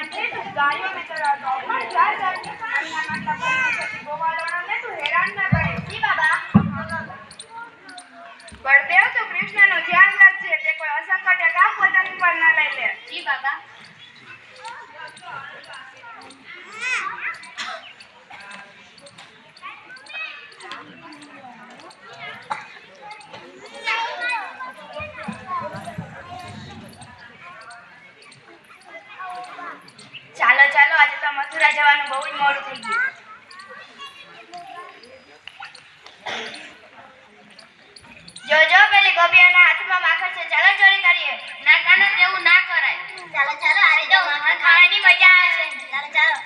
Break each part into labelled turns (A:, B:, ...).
A: गायों में चराता हूँ पर जा जाके खाना नाटक करने गोवालों ने तू हैरान ना करे जी बाबा बड़देव तो कृष्ण नो ध्यान रखजे ते कोई असंकटे का पोतानी पर ना लई ले जी बाबा ચાલો ચાલો આજે તો મથુરા જવાનું બહુ જ મોડું થઈ ગયું જો જો પેલી ગોપિયાના હાથમાં માખણ છે ચાલો ચોરી કરીએ ના કાના તેવું ના કરાય ચાલો ચાલો આ રીતે માખણ ખાવાની મજા આવે છે ચાલો ચાલો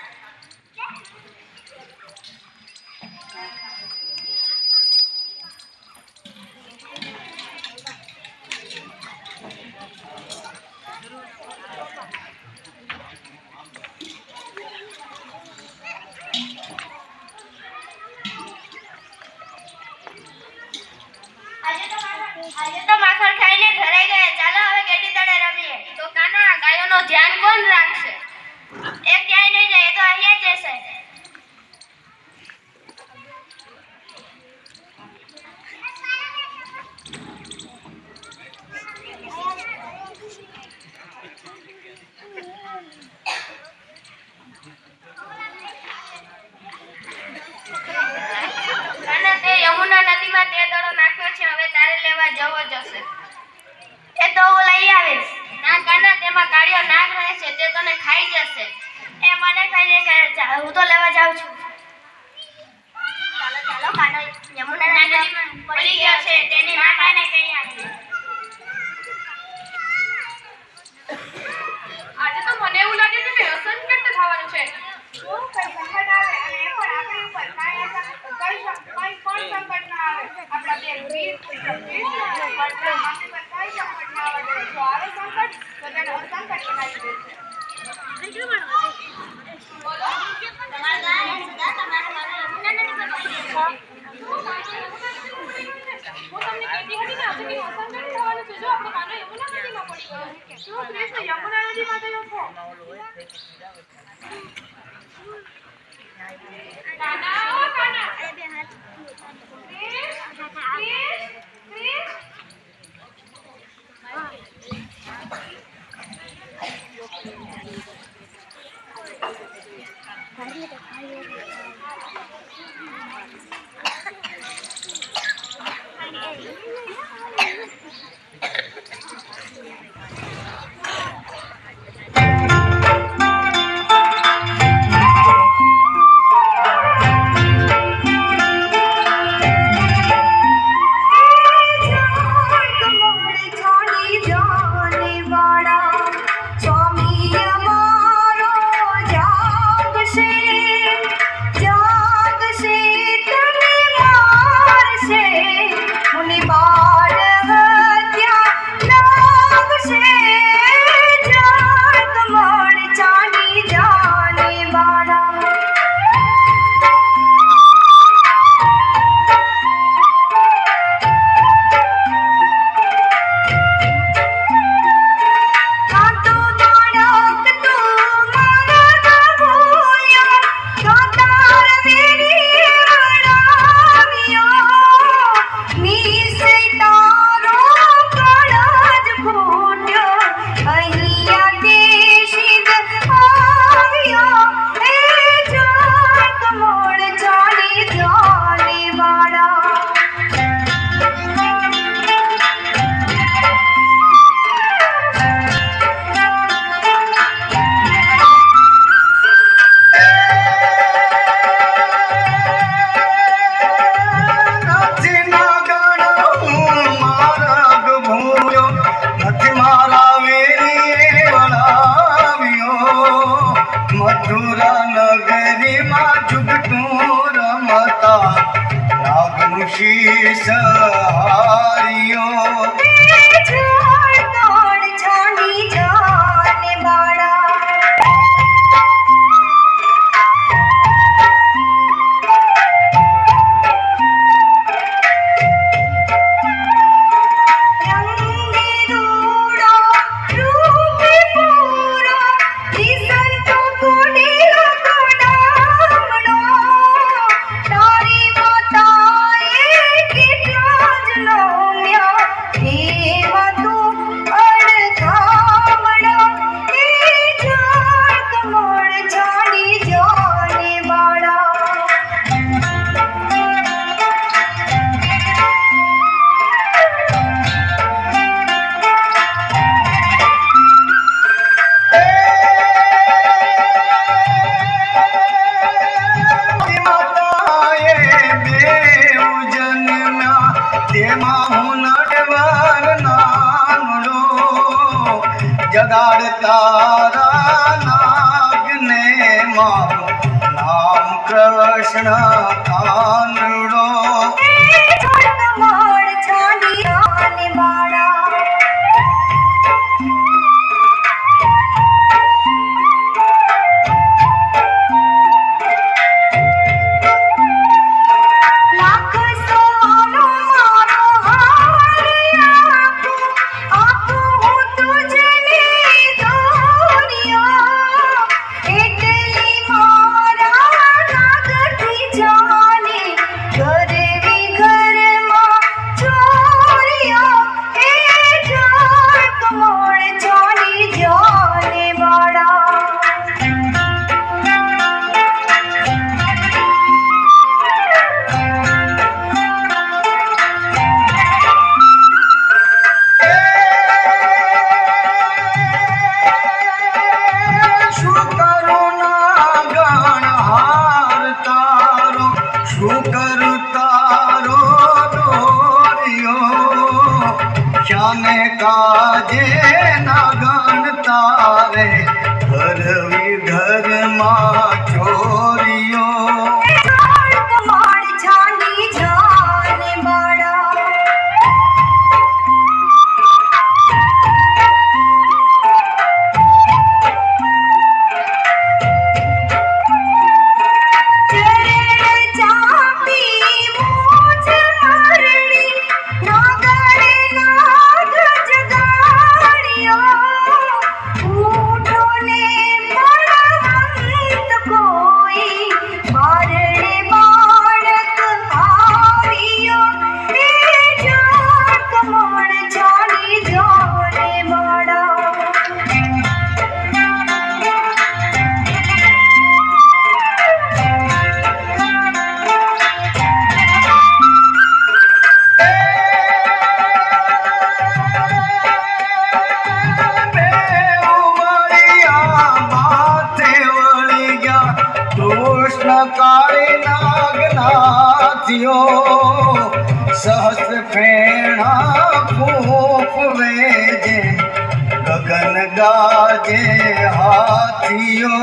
A: આજે તો માખણ ખાઈને ઘરે ગયા ચાલો હવે ગેડી તળે રમીએ તો કાના ગાયોનો ધ્યાન કોણ રાખશે એ ક્યાંય નહીં જાય તો અહીંયા જ રહેશે કાના તે યમુના નદીમાં તે દડો નાખ્યો છે હવે તારે લેવા જવો જશે એ તો હું લઈ આવીશ ના કાના તેમાં કાળિયો નાગ રહે છે તે તને ખાઈ જશે એ મને કહીને કે હું તો લેવા જાઉં છું ચાલો ચાલો કાનો યમુના નદીમાં પડી ગયો છે તેની માતાને કહી આપી
B: આજે તો મને એવું લાગે છે કે અસંકટ થવાનું છે
A: શું કઈ સંકટ આવે અને એ પણ આપણી ઉપર કાંઈ પણ સંકટ ના આવે આપણા બે વીર કૃષ્ણ અને બળરામ આપણી પર કાંઈ સંકટ ના આવે જો આવે સંકટ તો તેને અસંકટ બનાવી દેશે
B: બોલો
A: તમારા ગાય સદા તમારા ગાય યમુના નદી પર પડી ગયો
B: હું તમને કહેતી હતી ને આજે કે અસંકટ થવાનું છે જો આપણો કાનો યમુના નદીમાં પડી ગયો
A: શું કૃષ્ણ યમુના નદીમાં ગયો છે
B: કાના ઓ કાના
A: બે હાથ
C: Listen to નાગને મારું નામ કૃષ્ણ કાનડો. श्यामे काजे नागण तारे घर घर माँ चोरियो. सहस्र फेणा फूफ वेजे गगन गाजे हाथियो.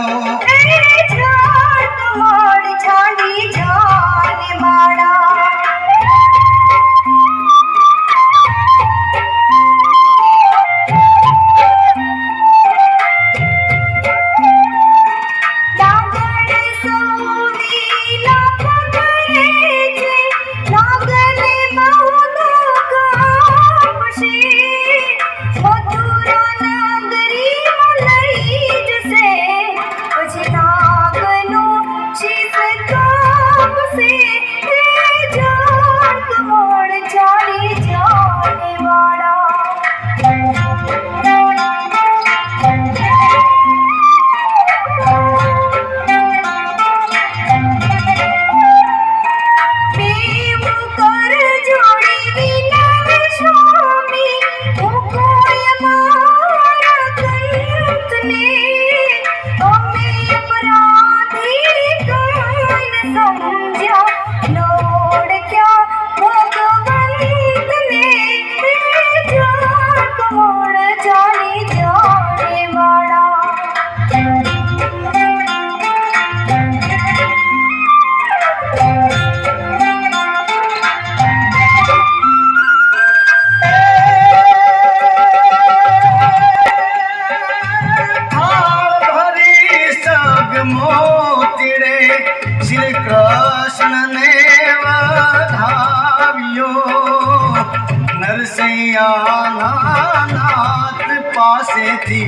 C: नाथ पासे थी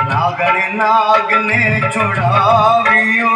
C: नागण नाग ने छुड़ावियो.